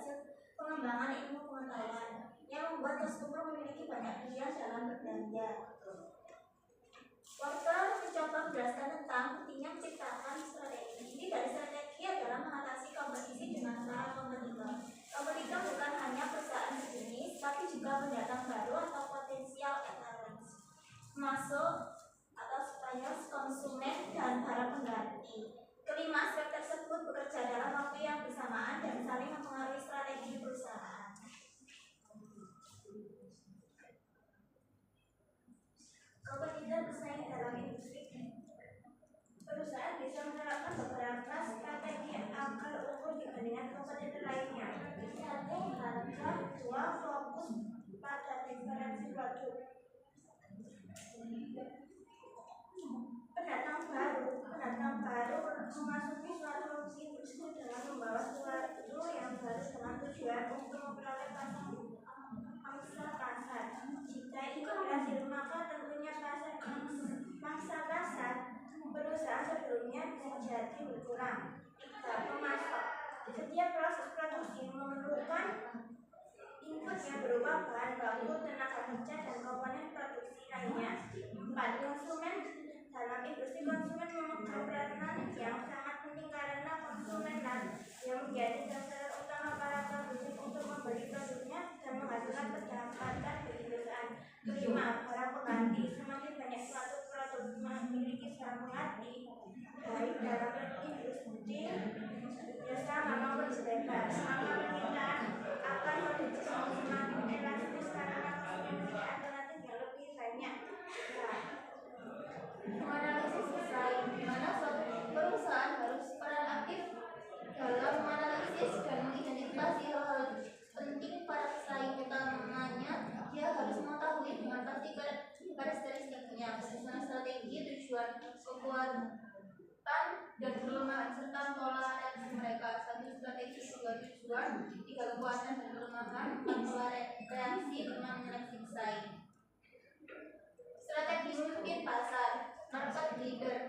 hasil pengembangan ilmu pengetahuan yang membuat customer memiliki banyak pilihan dalam berbelanja. Porter mencoba menjelaskan tentang pentingnya menciptakan strategi. Ini dari strategi adalah mengatasi kompetisi dengan para kompetitor. Kompetitor bukan hanya perusahaan sejenis, tapi juga pendatang baru atau potensial adherents, masuk atau suppliers, konsumen, dan para pengganti. Kelima aspek tersebut bekerja dalam waktu yang bersamaan dan saling mempengaruhi strategi perusahaan. Kompetitor bersaing dalam industri. Perusahaan bisa menerapkan beberapa strategi agar unggul dibandingkan kompetitor lainnya. Satu, harga. Dua, fokus pada diferensi produk. Pendatang baru memasuki suatu industri dengan membawa sesuatu yang baru dengan tujuan untuk memperoleh pangsa pasar. Jika itu berhasil, maka tentunya pangsa pasar perusahaan sebelumnya menjadi berkurang. Tiga, pemasok. Setiap proses produksi memerlukan input yang berupa bahan baku, tenaga kerja, dan komponen produksi lainnya. Empat, konsumen. Dalam industri, konsumen memegang peranan yang sangat penting karena konsumenlah yang menjadi sasaran utama para produsen untuk membeli produknya dan menghasilkan pendapatan bagi perusahaan. Kelima, para pengganti. Semakin banyak suatu produk memiliki barang pengganti, baik dalam industri bersama maupun bebas, maka permintaan akan produksi semakin elastis karena konsumen memiliki alternatif yang lebih banyak. Menganalisis bersaing, di mana suatu perusahaan harus peran aktif dalam menganalisis dan mengidentifikasi hal-hal penting para pesaing. Utamanya, dia harus mengetahui dengan pasti karakteristiknya, penyusunan strategi, tujuan, kekuatan, dan kelemahan serta toleransi mereka. Satu, strategi. Dua, tujuan. Tiga, kekuatan dan kelemahan. Empat, pola reaksi dengan menyeleksi pesaing. Strategi memimpin pasar. Market leader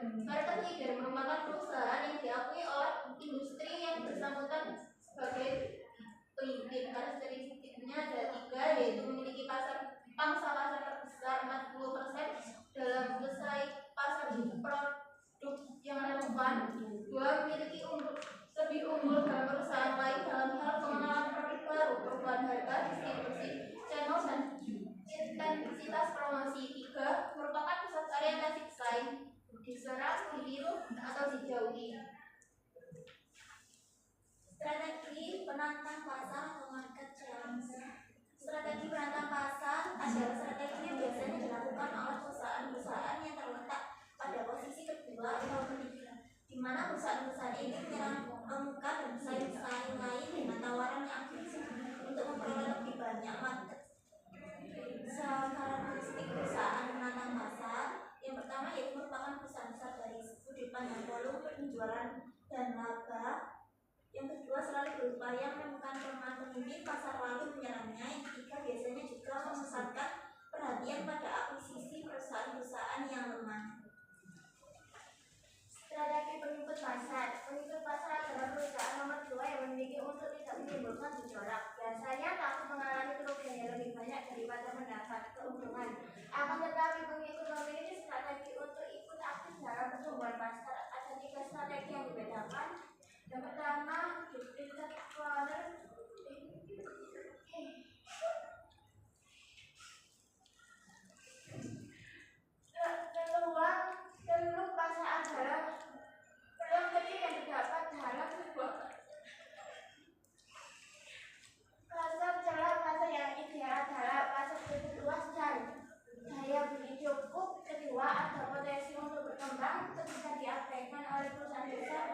merupakan perusahaan yang diakui oleh industri yang bersangkutan sebagai pemimpin. Karakteristiknya ada tiga, yaitu memiliki pangsa pasar terbesar 40% dalam bersaing pasar produk yang relevan. Dua, memiliki lebih unggul dalam perusahaan lain dalam hal pengenalan produk baru, perubahan harga, distribusi, channel, dan intensitas promosi. Tiga, merupakan pusat orientasi pesaing, diserang, ditiru, atau dijauhi. Strategi penantang pasar atau market challenge. Strategi penantang pasar adalah strategi yang biasanya dilakukan oleh perusahaan-perusahaan yang terletak pada posisi kedua atau ketiga, di mana perusahaan-perusahaan ini menyerang muka dan pesaing-pesaing lain dengan tawaran yang agresif untuk memperoleh lebih banyak market. Karakteristik perusahaan penantang pasar yang pertama yaitu merupakan perusahaan besar dari sudut pandang volume, penjualan, dan laba. Yang kedua, selalu berupaya menemukan kelemahan pemimpin pasar lalu menyerangnya. Yang ketiga, biasanya juga memusatkan perhatian pada akuisisi perusahaan-perusahaan yang lemah. Strategi pengikut pasar. Pengikut pasar adalah perusahaan nomor 2 yang memiliki untuk tidak menimbulkan gejolak. Biasanya takut mengalami kerugian yang lebih banyak daripada mendapat keuntungan. Akan tetapi pengikut memiliki strategi untuk ikut aktif dalam pertumbuhan pasar. Ada 3 strategi yang dibedakan. Yang pertama, duplicate color. Teluk pasar adalah peluang kecil yang terdapat dalam sebuah pasar. Celah pasar yang ideal adalah pasar cukup luas dan daya beli cukup. Kedua, ada potensi untuk berkembang ketika diabaikan oleh perusahaan besar.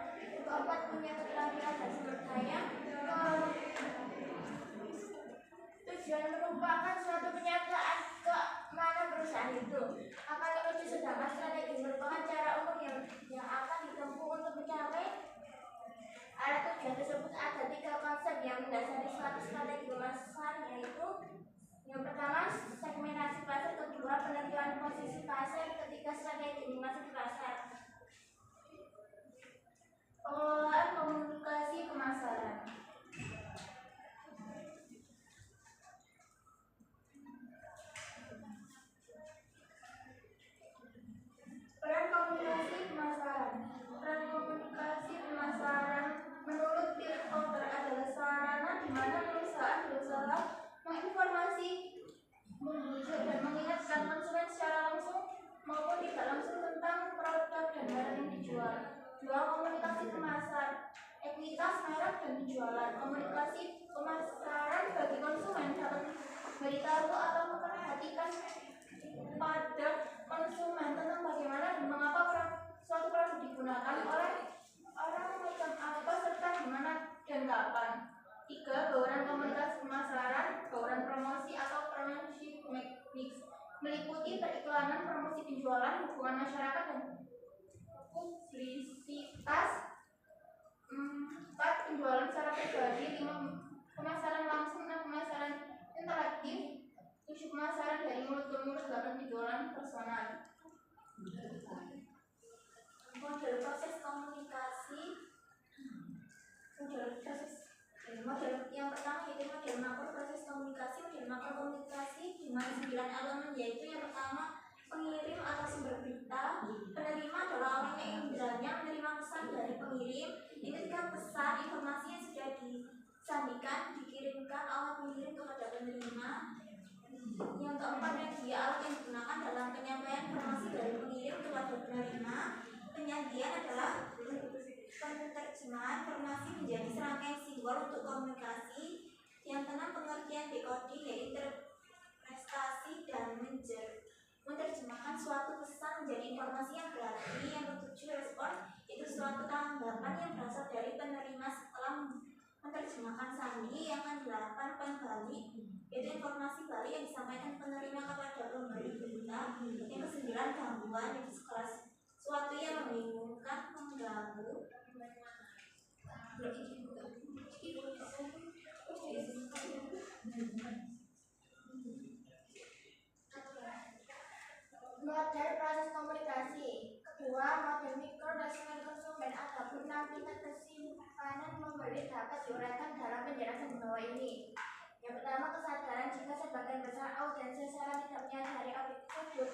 Keempat, punya keterampilan dan sumber daya. Tujuan merupakan suatu penyataan ke mana perusahaan itu akan menuju, sedangkan strategi merupakan cara umum yang akan ditempuh untuk mencapai arah tujuan tersebut. Ada 3 konsep yang mendasari suatu strategi pemasaran, yaitu yang pertama, segmentasi pasar. Kedua, penentuan posisi pasar. Ketiga, strategi memasuki pasar. Pengelolaan komunikasi pemasaran. memberitahu atau memperhatikan pada konsumen tentang bagaimana dan mengapa suatu produk digunakan oleh orang macam apa serta gimana dan kapan. 3. Bauran komunikasi pemasaran, bauran promosi atau promosi mix meliputi periklanan, promosi penjualan, hubungan masyarakat dan publisitas. 4. Penjualan secara pribadi. 5. Pemasaran langsung. 6. Pemasaran interaktif. 7. Pemasaran dari mulut ke mulut. 8. Penjualan personal. Model proses komunikasi. Model yang pertama yaitu model makro proses komunikasi. Model makro komunikasi dengan 9 elemen, yaitu yang pertama pengirim atau sumber berita. Penerima adalah orang yang indranya menerima pesan dari pengirim. Yang ketiga, pesan informasi yang sudah disandikan dikirimkan oleh pengirim kepada penerima. Yang keempat, media alat yang digunakan dalam penyampaian informasi dari pengirim kepada penerima. Penyajian adalah penerjemahan informasi menjadi serangkaian simbol untuk komunikasi. Yang keenam, pengertian decoding yaitu interpretasi dan menerjemahkan suatu pesan menjadi informasi yang berarti. Yang ketujuh, respon itu suatu tanggapan yang berasal dari penerima setelah menerjemahkan sandi. Yang kedelapan, pembalik yaitu informasi balik yang disampaikan penerima kepada pemberi berita. Yang kesembilan, gangguan yaitu suatu yang membingungkan, mengganggu. Model proses komunikasi. Kedua, model mikro dengan konsumen. Adapun tingkat kesimpanan membeli dapat diuraikan dalam penjelasan di bawah ini. Yang pertama, kesadaran jika sebagian besar audiens sasaran tidak menyadari objek tersebut.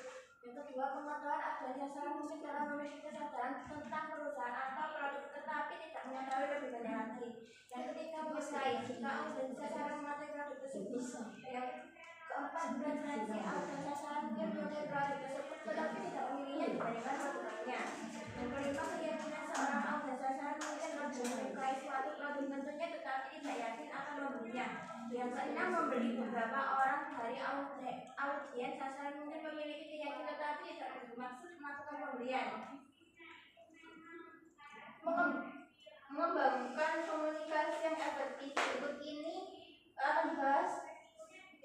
Yang kedua, pengetahuan audiens sasaran mungkin telah memiliki kesadaran tentang perusahaan atau produk tetapi tidak mengetahui lebih banyak lagi. Yang ketiga, menguasai jika audiens sasaran mengetahui produk tersebut. Yang keempat, preferensi audiens sasaran mungkin mengetahui produk tersebut tetapi tidak memilihnya dibandingkan produk lainnya. Yang kelima, keyakinan seorang audiens sasaran mungkin lebih menyukai suatu produk tentunya tetapi tidak yakin akan membelinya. Yang keenam, membeli. Beberapa orang dari audiens sasaran mungkin memiliki keyakinan tetapi tidak bermaksud melakukan pembelian. Mengembangkan komunikasi yang efektif. Berikut ini akan dibahas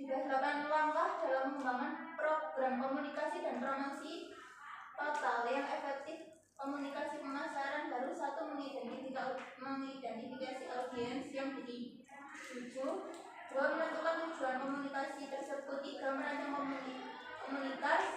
8 langkah dalam mengembangkan program komunikasi dan promosi total yang efektif. Komunikasi pemasaran baru. 1. Mengidentifikasi audiens yang dituju. 2. Menentukan tujuan komunikasi tersebut. 3. Merancang komunitas.